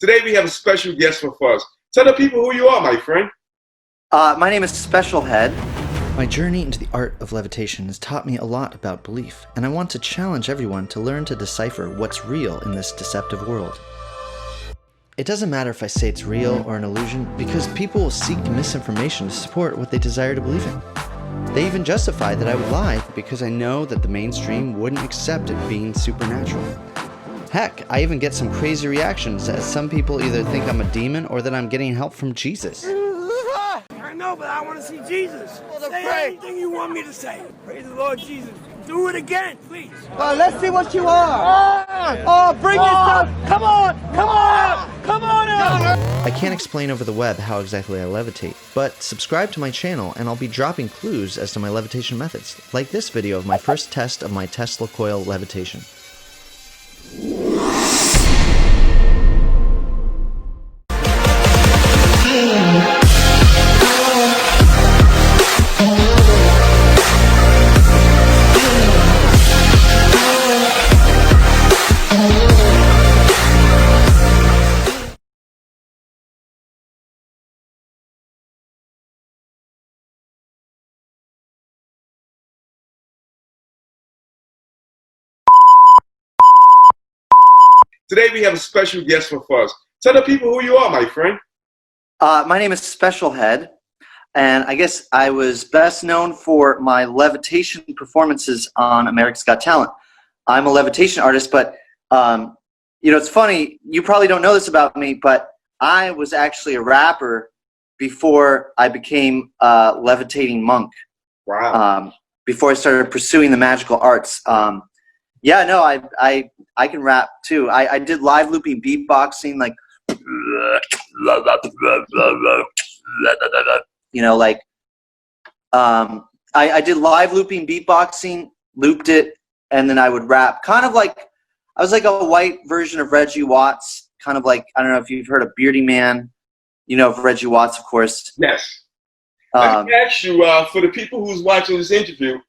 Today we have a special guest with us. Tell the people who you are, my friend. My name is Special Head. My journey into the art of levitation has taught me a lot about belief, and I want to challenge everyone to learn to decipher what's real in this deceptive world. It doesn't matter if I say it's real or an illusion, because people will seek misinformation to support what they desire to believe in. They even justify that I would lie because I know that the mainstream wouldn't accept it being supernatural. Heck, I even get some crazy reactions as some people either think I'm a demon or that I'm getting help from Jesus. I know, but I want to see Jesus. Say anything you want me to say. Praise the Lord Jesus. Do it again, please. Let's see what you are. Oh, bring yourself. Come on. Come on. Come on out. I can't explain over the web how exactly I levitate, but subscribe to my channel and I'll be dropping clues as to my levitation methods, like this video of my first test of my Tesla coil levitation. Today we have a special guest with us. Tell the people who you are, my friend. My name is Special Head, and I guess I was best known for my levitation performances on America's Got Talent. I'm a levitation artist, but you know, it's funny, you probably don't know this about me, but I was actually a rapper before I became a levitating monk. Wow. Before I started pursuing the magical arts. Yeah, no, I can rap too. I did live looping beatboxing, like, you know, like, I did live looping beatboxing, looped it, and then I would rap. Kind of like, I was like a white version of Reggie Watts, kind of like, I don't know if you've heard of Beardy Man, you know, of Reggie Watts, of course. Yes. Let me ask you, for the people who's watching this interview,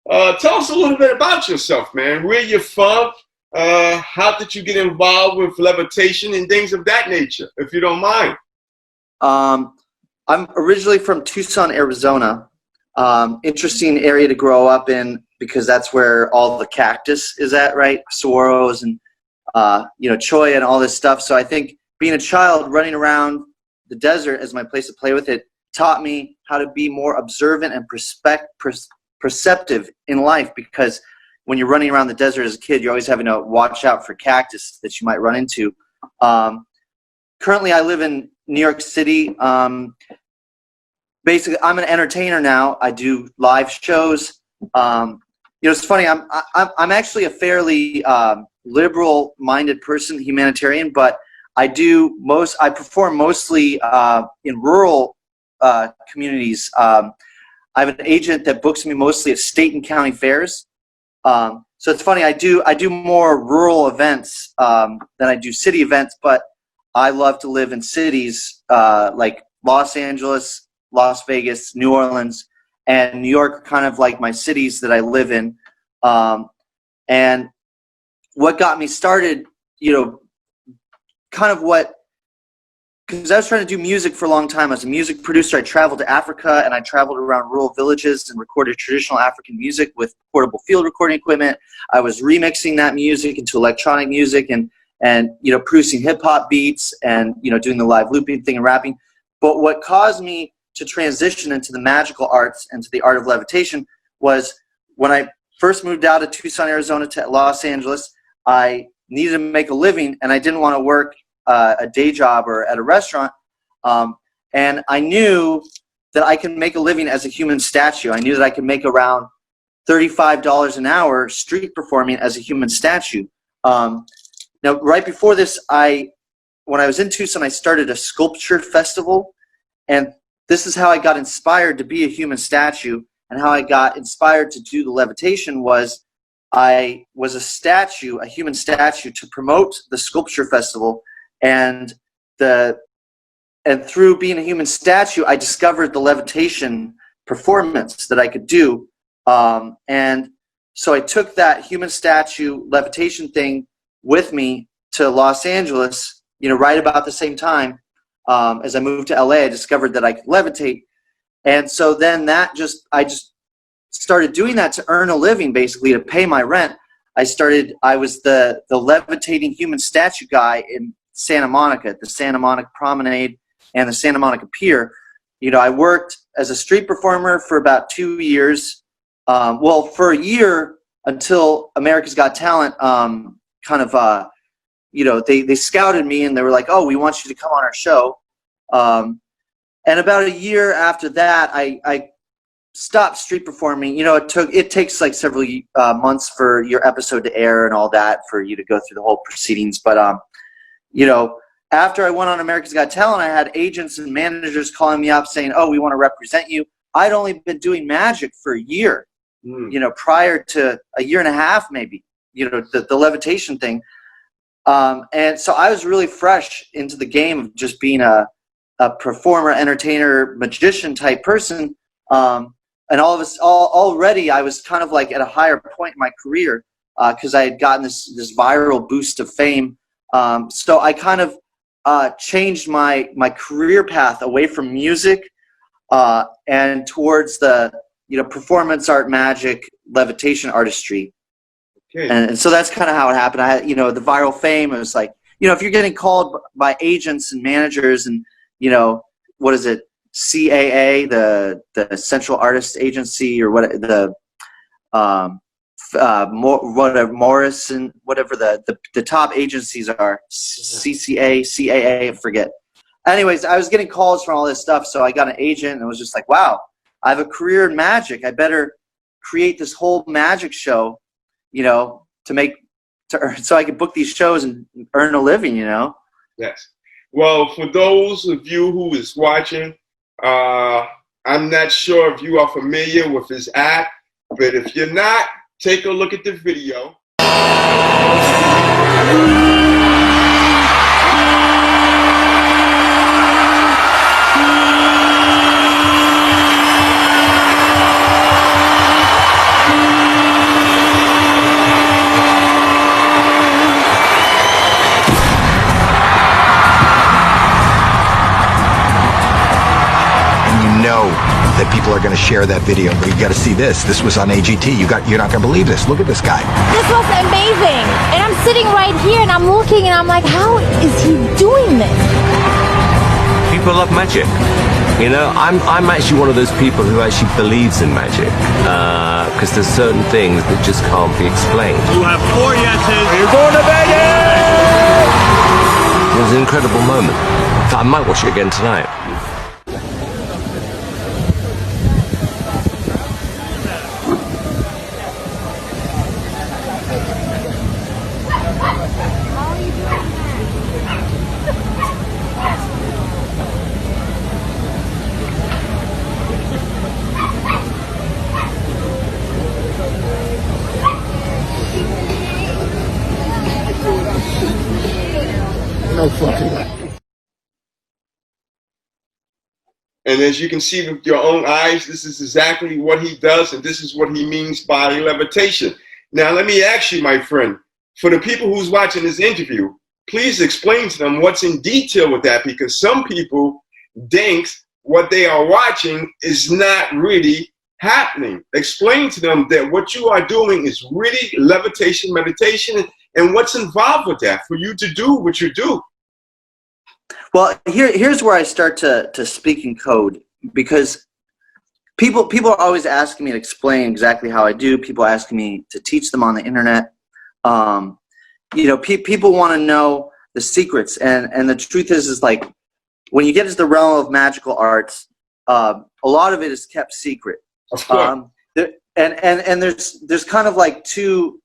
tell us a little bit about yourself, man. Where you're from, how did you get involved with levitation and things of that nature, if you don't mind? I'm originally from Tucson, Arizona. Interesting area to grow up in because that's where all the cactus is at, right? Saguaros and, you know, cholla and all this stuff. So I think being a child running around the desert as my place to play with it taught me how to be more observant and perceptive in life, because when you're running around the desert as a kid, you're always having to watch out for cactus that you might run into. Currently, I live in New York City. Basically, I'm an entertainer now. I do live shows. You know, it's funny. I'm actually a fairly liberal-minded person, humanitarian, but I perform mostly in rural communities. I have an agent that books me mostly at state and county fairs. So it's funny, I do more rural events than I do city events, but I love to live in cities like Los Angeles, Las Vegas, New Orleans, and New York are kind of like my cities that I live in. And what got me started, you know, kind of because I was trying to do music for a long time. As a music producer, I traveled to Africa and I traveled around rural villages and recorded traditional African music with portable field recording equipment. I was remixing that music into electronic music and you know, producing hip hop beats and, you know, doing the live looping thing and rapping. But what caused me to transition into the magical arts and to the art of levitation was when I first moved out of Tucson, Arizona to Los Angeles. I needed to make a living and I didn't want to work a day job or at a restaurant, and I knew that I could make a living as a human statue. I knew that I could make around $35 an hour street performing as a human statue. Now, right before this, when I was in Tucson, I started a sculpture festival, and this is how I got inspired to be a human statue, and how I got inspired to do the levitation was I was a statue, a human statue, to promote the sculpture festival. And through being a human statue, I discovered the levitation performance that I could do. And so I took that human statue levitation thing with me to Los Angeles right about the same time, as I moved to LA, I discovered that I could levitate. And so then I just started doing that to earn a living, basically to pay my rent. I was the levitating human statue guy in Santa Monica, at the Santa Monica Promenade and the Santa Monica Pier. I worked as a street performer for about 2 years. For a year, until America's Got Talent they scouted me and they were like, oh, we want you to come on our show. And about a year after that, I stopped street performing. It takes like several months for your episode to air and all that, for you to go through the whole proceedings. But after I went on America's Got Talent, I had agents and managers calling me up saying, oh, we want to represent you. I'd only been doing magic for a year, prior to a year and a half, maybe, the levitation thing. And so I was really fresh into the game of just being a performer, entertainer, magician type person. And already I was kind of like at a higher point in my career, because I had gotten this viral boost of fame. So I kind of changed my career path away from music and towards the performance art, magic, levitation artistry. Okay. And so that's kind of how it happened. I had the viral fame. It was like, if you're getting called by agents and managers and what is it, CAA, the Central Artist Agency, or what Morrison, whatever the top agencies are, CCA, CAA, I forget. Anyways, I was getting calls from all this stuff, so I got an agent and was just like, wow, I have a career in magic. I better create this whole magic show, to earn, so I could book these shows and earn a living, Yes. Well, for those of you who is watching, I'm not sure if you are familiar with his act, but if you're not, take a look at the video. That people are going to share that video, but you got to see this. This was on AGT. You're not going to believe this. Look at this guy. This was amazing. And I'm sitting right here and I'm looking and I'm like, how is he doing this? People love magic. I'm actually one of those people who actually believes in magic, because there's certain things that just can't be explained. You have 4 yeses. You're going to Vegas! It was an incredible moment. I might watch it again tonight. No fucking way. And as you can see with your own eyes, this is exactly what he does, and this is what he means by levitation. Now, let me ask you, my friend, for the people who's watching this interview, please explain to them what's in detail with that, because some people think what they are watching is not really happening. Explain to them that what you are doing is really levitation, meditation, and what's involved with that for you to do what you do. Well, here's where I start to speak in code, because people are always asking me to explain exactly how I do. People asking me to teach them on the internet. People want to know the secrets, and the truth is like, when you get into the realm of magical arts, a lot of it is kept secret. And there's kind of like two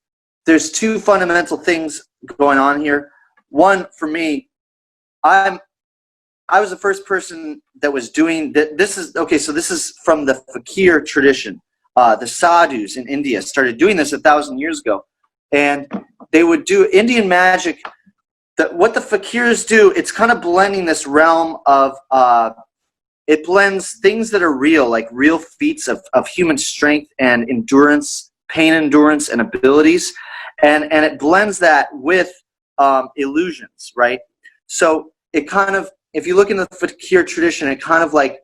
fundamental things going on here. One, for me, I was the first person that was doing this. This is from the Fakir tradition. The sadhus in India started doing this 1,000 years ago, and they would do Indian magic. What the Fakirs do, it's kind of blending this realm of it blends things that are real, like real feats of human strength and endurance, pain endurance and abilities, and it blends that with illusions, right? So it kind of, if you look in the Fakir tradition, it kind of like,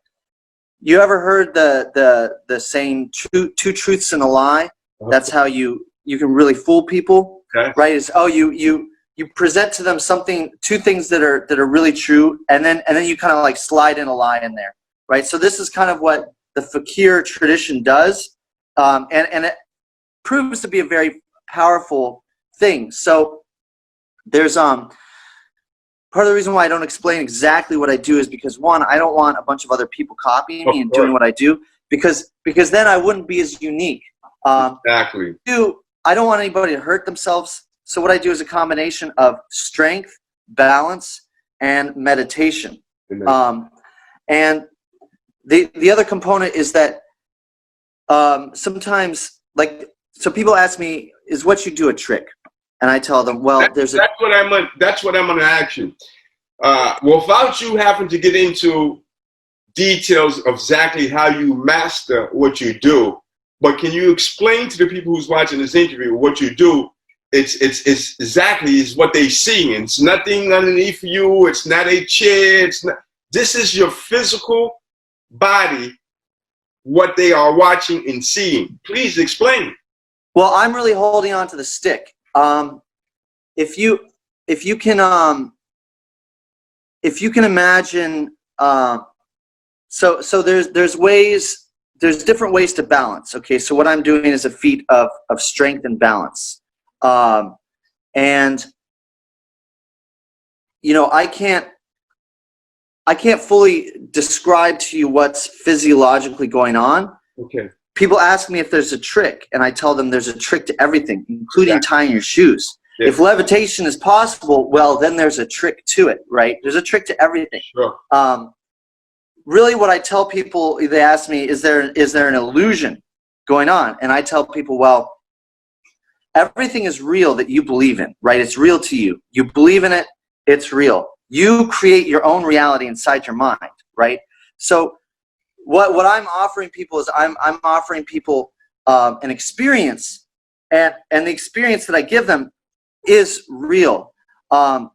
you ever heard the saying two truths and a lie? That's how you can really fool people, right? Is you present to them two things that are really true, and then you kind of like slide in a lie in there, right? So this is kind of what the Fakir tradition does, and it proves to be a very powerful thing. So there's part of the reason why I don't explain exactly what I do is because, one, I don't want a bunch of other people copying me and doing what I do, because then I wouldn't be as unique. Exactly. Two, I don't want anybody to hurt themselves. So what I do is a combination of strength, balance, and meditation. And the other component is that sometimes, like, so people ask me, is what you do a trick? And I tell them, well, that's what I'm going to ask you. Without you having to get into details of exactly how you master what you do, but can you explain to the people who's watching this interview what you do? It's exactly is what they see. It's nothing underneath you. It's not a chair. It's not. This is your physical body, what they are watching and seeing. Please explain. Well, I'm really holding on to the stick. If you can imagine, so there's different ways to balance. Okay, so what I'm doing is a feat of strength and balance, and you know, I can't fully describe to you what's physiologically going on. Okay. People ask me if there's a trick, and I tell them there's a trick to everything, including tying your shoes. Yeah. If levitation is possible, well, then there's a trick to it, right? There's a trick to everything. Sure. Really, what I tell people, they ask me, is there an illusion going on? And I tell people, well, everything is real that you believe in, right? It's real to you. You believe in it, it's real. You create your own reality inside your mind, right? So what I'm offering people is I'm offering people an experience, and the experience that I give them is real. But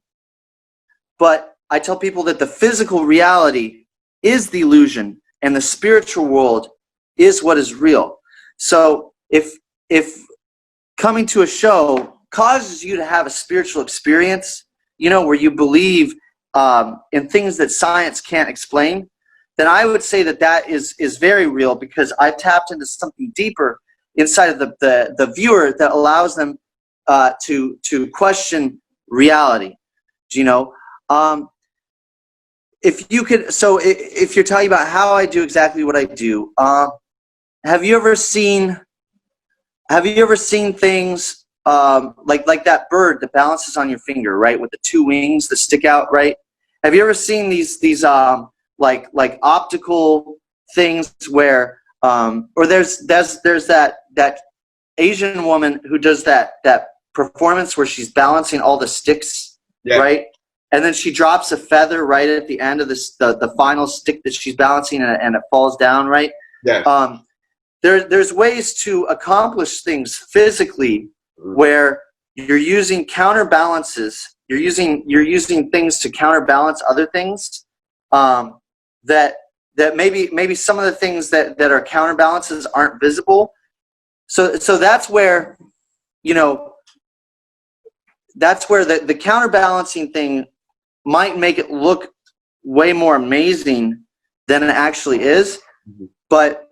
I tell people that the physical reality is the illusion, and the spiritual world is what is real. So if coming to a show causes you to have a spiritual experience, you know, where you believe in things that science can't explain, then I would say that is very real, because I've tapped into something deeper inside of the viewer that allows them to question reality. You know, if you could, so if you're talking about how I do exactly what I do, have you ever seen things like that bird that balances on your finger, right, with the two wings that stick out, right? Have you ever seen these like optical things where or there's that Asian woman who does that performance where she's balancing all the sticks, right? And then she drops a feather right at the end of the final stick that she's balancing, and it falls down, right? Yeah. There's ways to accomplish things physically where you're using counterbalances. You're using things to counterbalance other things. That maybe some of the things that are counterbalances aren't visible. So that's where, you know, that's where the counterbalancing thing might make it look way more amazing than it actually is. But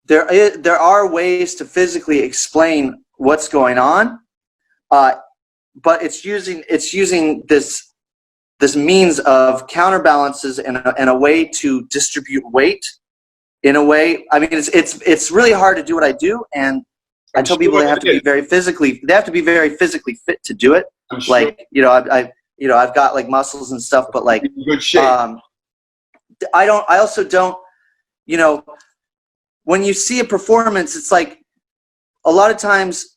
there are ways to physically explain what's going on. But it's using this means of counterbalances and a way to distribute weight in a way. I mean, it's really hard to do what I do, and I tell people they have to be very physically fit to do it. Like, you know, I've got like muscles and stuff, but like good shape. I also don't, you know, when you see a performance, it's like a lot of times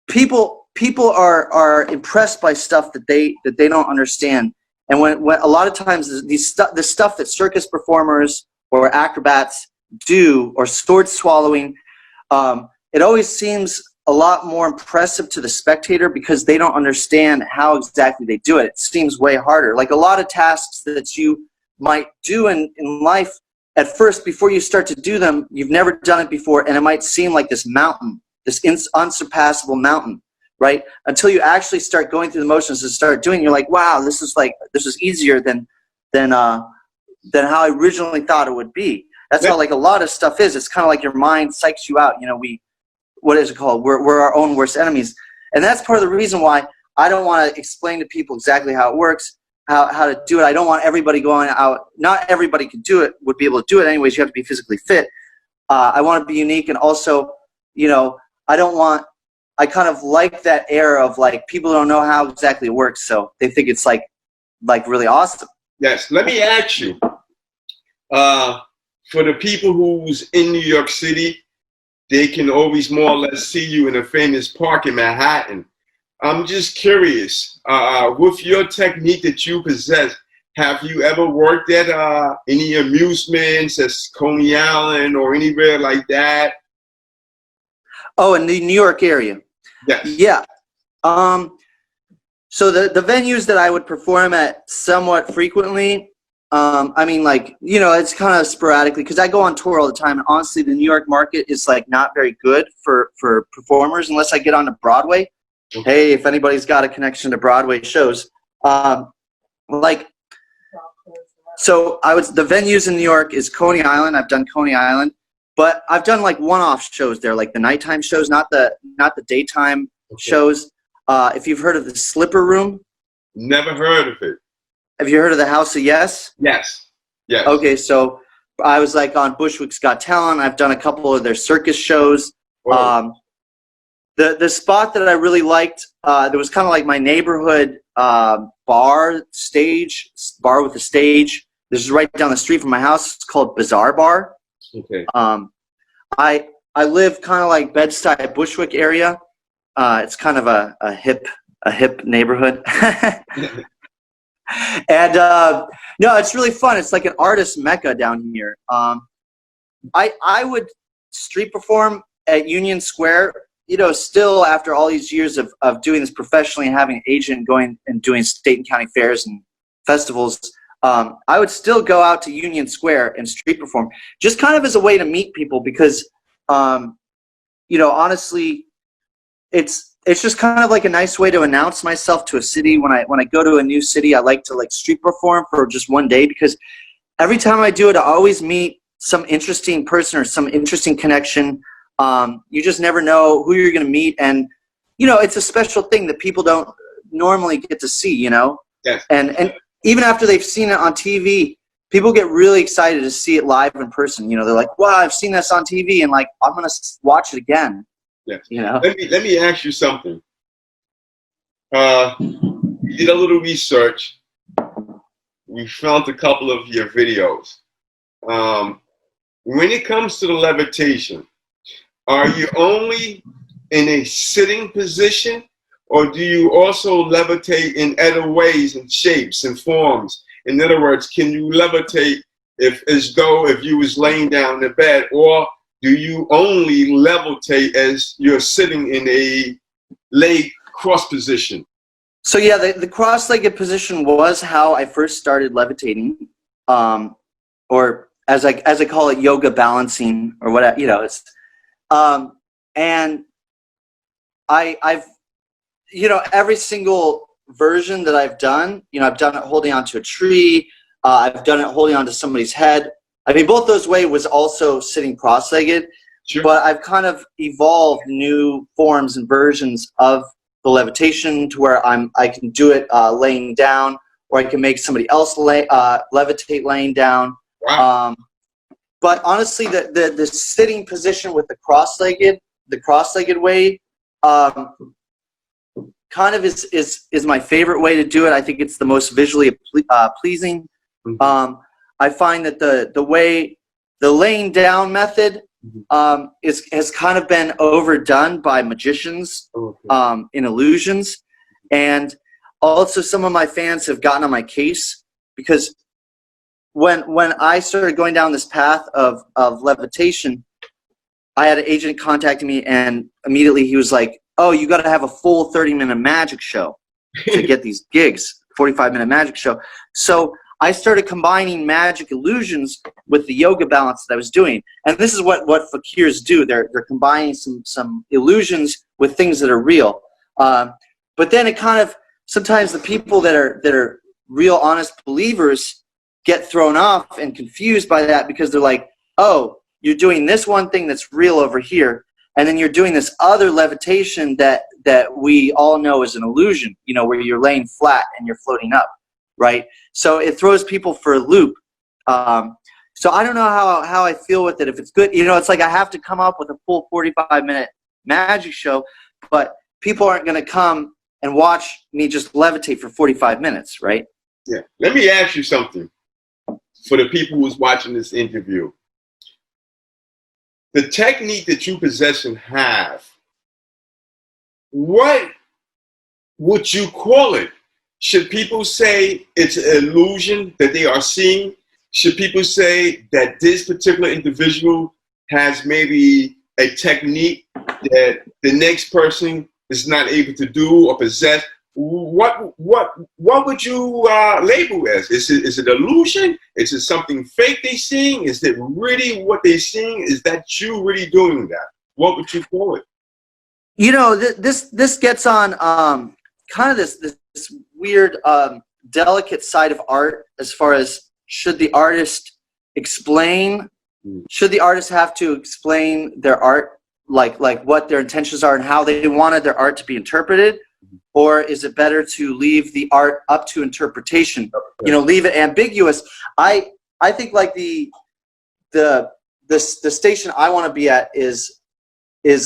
people are impressed by stuff that they don't understand. And when a lot of times the stuff that circus performers or acrobats do, or sword swallowing, it always seems a lot more impressive to the spectator because they don't understand how exactly they do it. It seems way harder. Like a lot of tasks that you might do in life, at first, before you start to do them, you've never done it before, and it might seem like this mountain, this unsurpassable mountain, right? Until you actually start going through the motions and start doing, you're like, wow, this is easier than how I originally thought it would be. That's how like a lot of stuff is. It's kind of like your mind psychs you out. You know, what is it called? We're our own worst enemies, and that's part of the reason why I don't want to explain to people exactly how it works, how to do it. I don't want everybody going out. Not everybody could do it, would be able to do it anyways. You have to be physically fit. I want to be unique, and also, you know, I kind of like that era of like people don't know how exactly it works, so they think it's like really awesome. Yes. Let me ask you, for the people who's in New York City, they can always more or less see you in a famous park in Manhattan. I'm just curious, with your technique that you possess, have you ever worked at any amusements at Coney Island or anywhere like that? Oh, in the New York area. Yes. Yeah. So the venues that I would perform at somewhat frequently, I mean, like, you know, it's kind of sporadically because I go on tour all the time. And honestly, the New York market is like not very good for performers unless I get onto Broadway. Okay. Hey, if anybody's got a connection to Broadway shows, like, so the venues in New York is Coney Island. I've done Coney Island, but I've done like one-off shows there, like the nighttime shows, not the daytime shows. If you've heard of the Slipper Room. Never heard of it. Have you heard of the House of Yes? Yes. Yes. Okay, so I was like on Bushwick's Got Talent. I've done a couple of their circus shows. The spot that I really liked, there was kind of like my neighborhood bar with a stage. This is right down the street from my house. It's called Bazaar Bar. Okay. I live kind of like Bed-Stuy, Bushwick area. It's kind of a hip neighborhood. And no, it's really fun. It's like an artist mecca down here. I would street perform at Union Square, you know, still after all these years of doing this professionally and having an agent going and doing state and county fairs and festivals. I would still go out to Union Square and street perform just kind of as a way to meet people because, you know, honestly, it's just kind of like a nice way to announce myself to a city. When I go to a new city, I like to like street perform for just one day because every time I do it, I always meet some interesting person or some interesting connection. You just never know who you're going to meet, and you know it's a special thing that people don't normally get to see. You know, yes. And even after they've seen it on TV, people get really excited to see it live in person. You know, they're like, "Wow, I've seen this on TV, and like I'm going to watch it again." Yes. You know? Let me ask you something. We did a little research. We found a couple of your videos. When it comes to the levitation, are you only in a sitting position, or do you also levitate in other ways and shapes and forms? In other words, can you levitate as though you was laying down in the bed, or do you only levitate as you're sitting in a leg cross position? So yeah, the cross-legged position was how I first started levitating, or as I call it, yoga balancing, or whatever. You know, it's and I've you know every single version that I've done. You know, I've done it holding onto a tree. I've done it holding onto somebody's head. I mean, both those ways was also sitting cross-legged, sure. But I've kind of evolved new forms and versions of the levitation to where I can do it laying down, or I can make somebody else levitate laying down. Wow. But honestly, the sitting position with the cross-legged way, kind of is my favorite way to do it. I think it's the most visually pleasing. Mm-hmm. I find that the laying down method has kind of been overdone by magicians in illusions, and also some of my fans have gotten on my case because when I started going down this path of levitation, I had an agent contacting me, and immediately he was like, "Oh, you got to have a full 30-minute magic show to get these gigs, 45-minute magic show." So I started combining magic illusions with the yoga balance that I was doing, and this is what fakirs do. They're combining some illusions with things that are real. But then it kind of, sometimes the people that are real honest believers get thrown off and confused by that, because they're like, "Oh, you're doing this one thing that's real over here, and then you're doing this other levitation that we all know is an illusion, you know, where you're laying flat and you're floating up," right? So it throws people for a loop. So I don't know how I feel with it. If it's good, you know, it's like I have to come up with a full 45-minute magic show, but people aren't going to come and watch me just levitate for 45 minutes, right? Yeah. Let me ask you something for the people who's watching this interview. The technique that you possess and have, what would you call it? Should people say it's an illusion that they are seeing? Should people say that this particular individual has maybe a technique that the next person is not able to do or possess? What would you label as? Is it illusion? Is it something fake they're seeing? Is it really what they're seeing? Is that you really doing that? What would you call it? You know, this gets on kind of this weird delicate side of art, as far as, should the artist explain? Should the artist have to explain their art, like what their intentions are and how they wanted their art to be interpreted? Or is it better to leave the art up to interpretation? You know, leave it ambiguous. I think like the station I want to be at is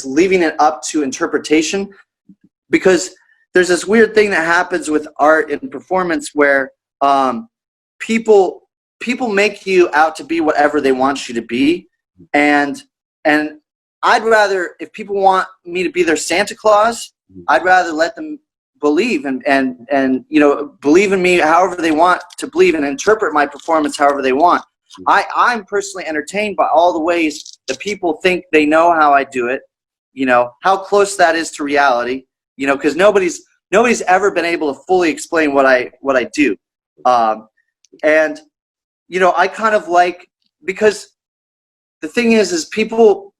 leaving it up to interpretation, because there's this weird thing that happens with art and performance where people make you out to be whatever they want you to be, and I'd rather, if people want me to be their Santa Claus, I'd rather let them believe and you know, believe in me however they want to believe, and interpret my performance however they want. I'm personally entertained by all the ways that people think they know how I do it, you know, how close that is to reality, you know, because nobody's ever been able to fully explain what I do. And you know, I kind of like, because the thing is people,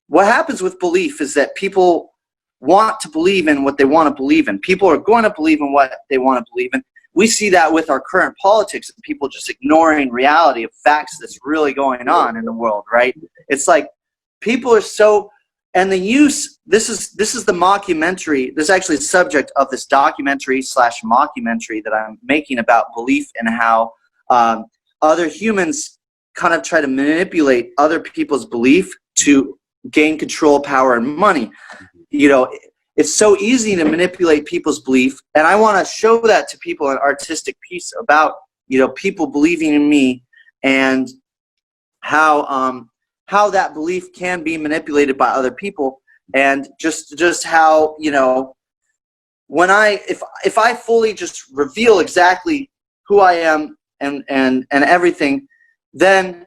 what happens with belief is that people want to believe in what they want to believe in. People are going to believe in what they want to believe in. We see that with our current politics, and people just ignoring reality of facts that's really going on in the world, right? It's like people are so, and the use, this is the mockumentary. This is actually the subject of this documentary / mockumentary that I'm making about belief, and how other humans kind of try to manipulate other people's belief to gain control, power, and money. You know, it's so easy to manipulate people's belief, and I want to show that to people, an artistic piece about, you know, people believing in me, and how that belief can be manipulated by other people, and just how, you know, when if I fully just reveal exactly who I am and everything, then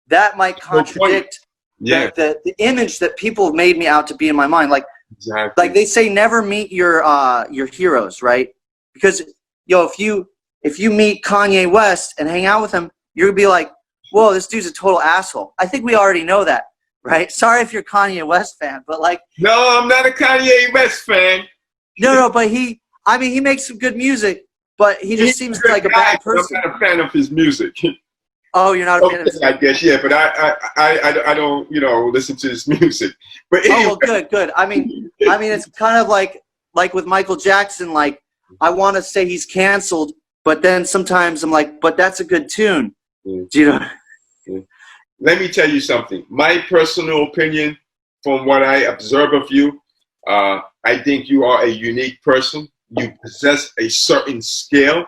that might contradict the image that people have made me out to be in my mind. Like, exactly. Like they say, never meet your heroes, right? Because, yo, if you meet Kanye West and hang out with him, you're gonna be like, whoa, this dude's a total asshole. I think we already know that, right? Sorry if you're a Kanye West fan, but like, no, I'm not a Kanye West fan. No, but he makes some good music, but he just seems like a bad person. I'm not a fan of his music. Oh, you're not a fan of his music? I guess, yeah, but I don't, you know, listen to his music. But anyway. Oh, well, good. I mean, it's kind of like with Michael Jackson. Like, I want to say he's canceled, but then sometimes I'm like, but that's a good tune. Do you know? Let me tell you something. My personal opinion, from what I observe of you, I think you are a unique person. You possess a certain skill,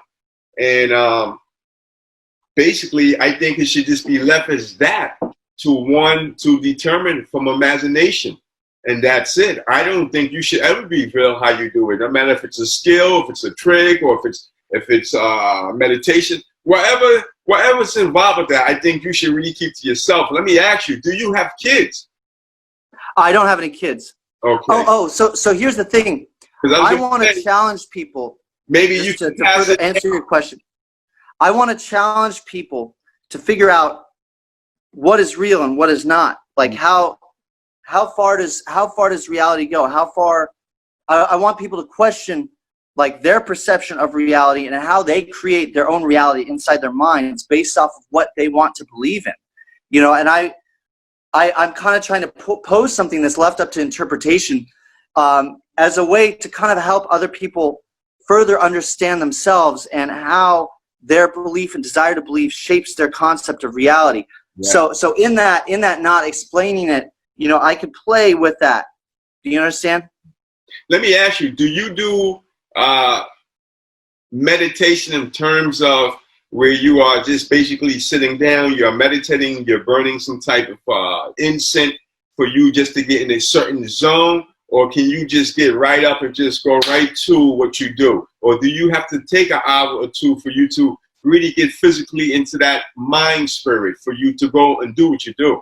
and basically, I think it should just be left as that, to one to determine from imagination, and that's it. I don't think you should ever reveal how you do it. No matter if it's a skill, if it's a trick, or if it's meditation, whatever whatever's involved with that, I think you should really keep to yourself. Let me ask you, do you have kids? I don't have any kids. Okay. So here's the thing. I want to challenge people. Maybe you to further answer your question. I want to challenge people to figure out what is real and what is not. Like how far does reality go? How far? I want people to question like their perception of reality and how they create their own reality inside their minds based off of what they want to believe in. You know, and I'm kind of trying to pose something that's left up to interpretation as a way to kind of help other people further understand themselves and how their belief and desire to believe shapes their concept of reality. Yeah. So in that not explaining it, you know, I could play with that. Do you understand? Let me ask you, do you do meditation in terms of where you are just basically sitting down, you're meditating, you're burning some type of incense for you just to get in a certain zone? Or can you just get right up and just go right to what you do? Or do you have to take an hour or two for you to really get physically into that mind spirit for you to go and do what you do?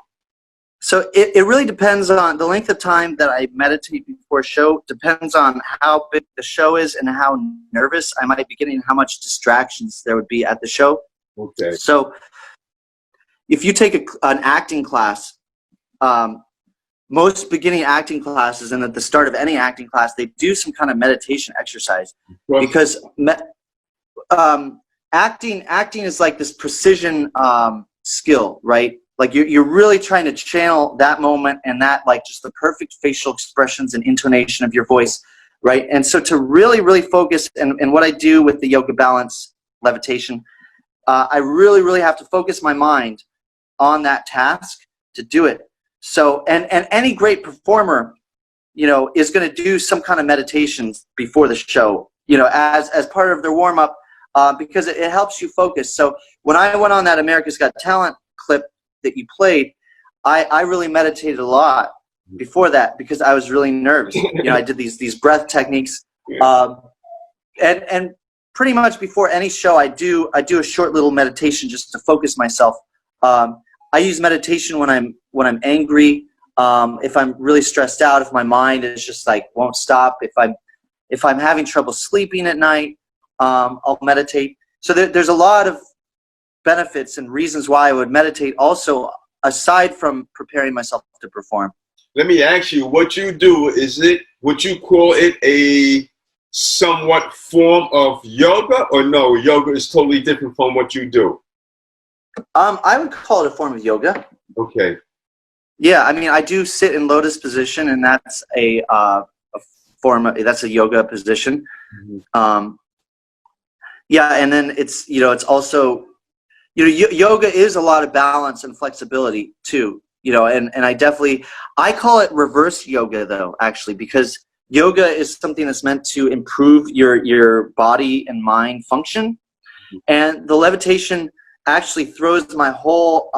So it really depends on the length of time that I meditate before a show, depends on how big the show is and how nervous I might be getting, how much distractions there would be at the show. Okay. So if you take an acting class, most beginning acting classes and at the start of any acting class, they do some kind of meditation exercise. Well, because acting is like this precision skill, right? Like you're really trying to channel that moment and that like just the perfect facial expressions and intonation of your voice, right? And so to really, really focus, and what I do with the yoga balance levitation, I really, really have to focus my mind on that task to do it. So, and any great performer, you know, is going to do some kind of meditations before the show, you know, as part of their warm up, because it helps you focus. So when I went on that America's Got Talent clip that you played, I really meditated a lot before that because I was really nervous. You know, I did these breath techniques, and pretty much before any show, I do a short little meditation just to focus myself. I use meditation when I'm angry, if I'm really stressed out, if my mind is just like won't stop, if I'm having trouble sleeping at night, I'll meditate. So there's a lot of benefits and reasons why I would meditate also aside from preparing myself to perform. Let me ask you, what you do, would you call it a somewhat form of yoga, or no, yoga is totally different from what you do? I would call it a form of yoga. Okay. Yeah, I mean, I do sit in lotus position, and that's a form of, that's a yoga position. Mm-hmm. Yeah, and then it's, you know, it's also, you know, yoga is a lot of balance and flexibility too, you know, and I call it reverse yoga though, actually, because yoga is something that's meant to improve your body and mind function. Mm-hmm. And the levitation actually throws my whole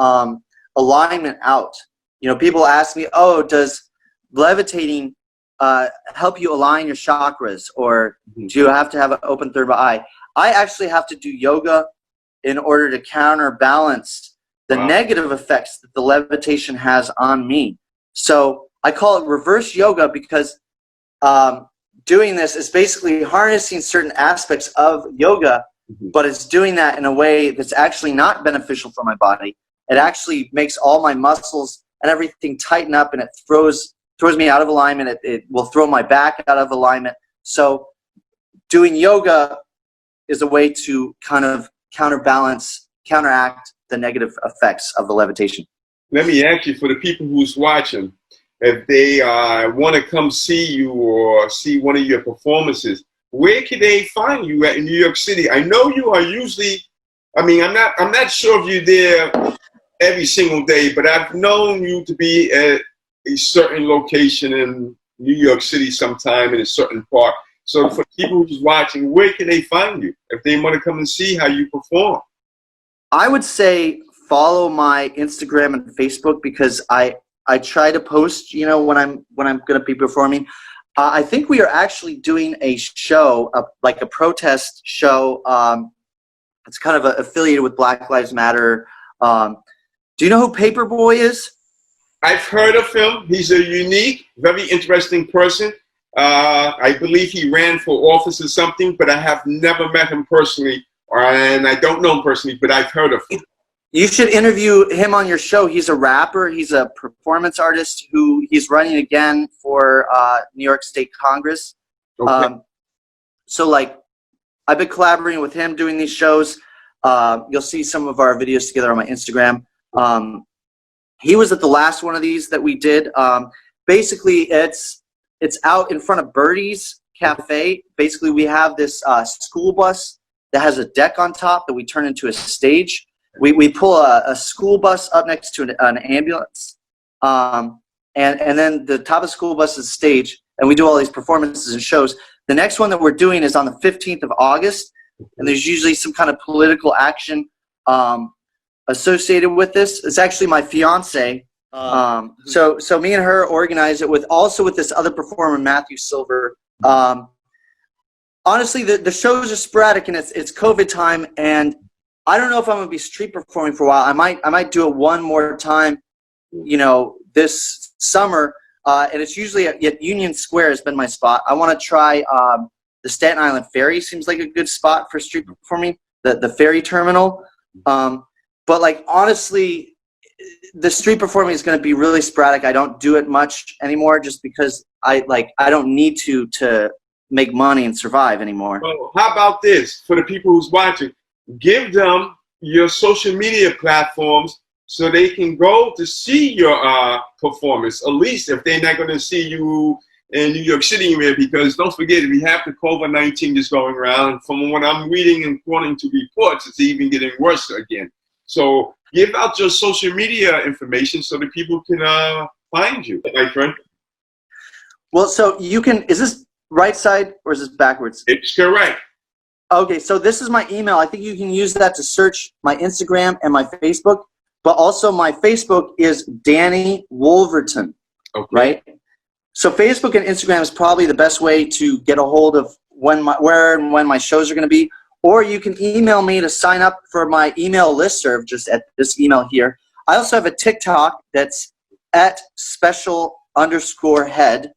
alignment out. You know, people ask me, oh, does levitating help you align your chakras, or do you have to have an open third eye? I actually have to do yoga in order to counterbalance the negative effects that the levitation has on me. So I call it reverse yoga because doing this is basically harnessing certain aspects of yoga, but it's doing that in a way that's actually not beneficial for my body. It actually makes all my muscles and everything tighten up, and it throws me out of alignment. It will throw my back out of alignment. So doing yoga is a way to kind of counteract the negative effects of the levitation. Let me ask you, for the people who's watching, if they want to come see you or see one of your performances, where can they find you at in New York City? I know you are usually, I mean, I'm not sure if you're there every single day, but I've known you to be at a certain location in New York City sometime in a certain park. So for people who's watching, where can they find you if they want to come and see how you perform? I would say follow my Instagram and Facebook, because I try to post, you know, when I'm going to be performing. I think we are actually doing a show, like a protest show. I It's kind of affiliated with Black Lives Matter. Do you know who Paperboy is? I've heard of him. He's a unique, very interesting person. I believe he ran for office or something, but I have never met him personally, and I don't know him personally, but I've heard of him. You should interview him on your show. He's a rapper. He's a performance artist who he's running again for New York State Congress. Okay. So, like, I've been collaborating with him doing these shows. You'll see some of our videos together on my Instagram. He was at the last one of these that we did. Basically, it's out in front of Birdie's Cafe. Basically, we have this school bus that has a deck on top that we turn into a stage. We pull a school bus up next to an ambulance, and then the top of the school bus is the stage, and we do all these performances and shows. The next one that we're doing is on the 15th of August, and there's usually some kind of political action associated with this. It's actually my fiance. So me and her organize it with this other performer, Matthew Silver. Honestly, the shows are sporadic, and it's COVID time, and I don't know if I'm gonna be street performing for a while. I might do it one more time, this summer. And it's usually at Union Square has been my spot. I want to try the Staten Island Ferry. Seems like a good spot for street performing. The ferry terminal. But like honestly, the street performing is going to be really sporadic. I don't do it much anymore, just because I don't need to make money and survive anymore. Well, how about this for the people who's watching? Give them your social media platforms so they can go to see your performance, at least if they're not going to see you in New York City area, because don't forget, we have the COVID-19 just going around. From what I'm reading and according to reports, it's even getting worse again. So give out your social media information so that people can find you, my friend. Well, so you can, is this right side or is this backwards? It's correct. Okay, so this is my email. I think you can use that to search my Instagram and my Facebook. But also my Facebook is Danny Wolverton, right? So Facebook and Instagram is probably the best way to get a hold of where and when my shows are going to be. Or you can email me to sign up for my email listserv just at this email here. I also have a TikTok that's at special_head,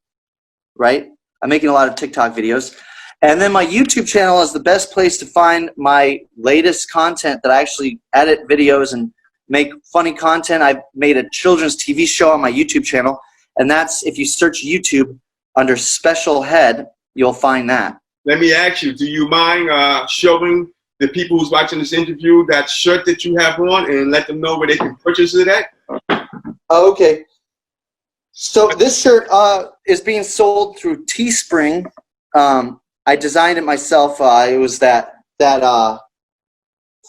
right? I'm making a lot of TikTok videos. And then my YouTube channel is the best place to find my latest content that I actually edit videos and make funny content. I've made a children's TV show on my YouTube channel, and that's, if you search YouTube under Special Head, you'll find that. Let me ask you, do you mind showing the people who's watching this interview that shirt that you have on and let them know where they can purchase it at? Okay. So this shirt is being sold through Teespring. I designed it myself. It was that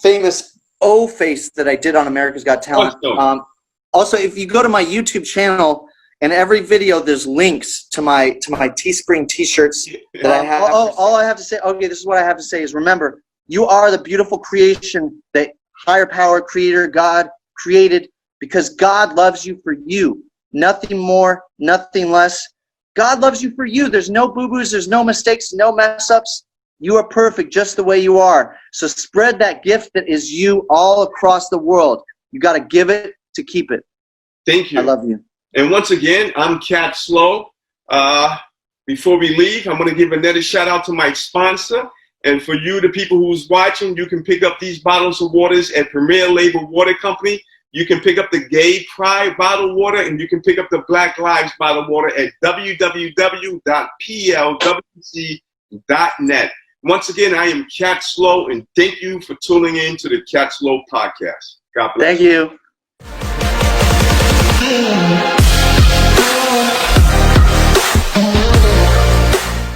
famous O face that I did on America's Got Talent. Awesome. Also, if you go to my YouTube channel, in every video there's links to my Teespring t-shirts that I have. All I have to say, okay, this is what I have to say is, remember, you are the beautiful creation that higher power, creator, God created, because God loves you for you. Nothing more, nothing less. God loves you for you. There's no boo-boos, there's no mistakes, no mess-ups. You are perfect just the way you are. So spread that gift that is you all across the world. You got to give it to keep it. Thank you. I love you. And once again, I'm Katzlow. Before we leave, I'm going to give another shout out to my sponsor. And for you, the people who's watching, you can pick up these bottles of waters at Premier Label Water Company. You can pick up the Gay Pride bottled water, and you can pick up the Black Lives bottled water at www.plwc.net. Once again, I am Katzlow, and thank you for tuning in to the Katzlow podcast. God bless. Thank you.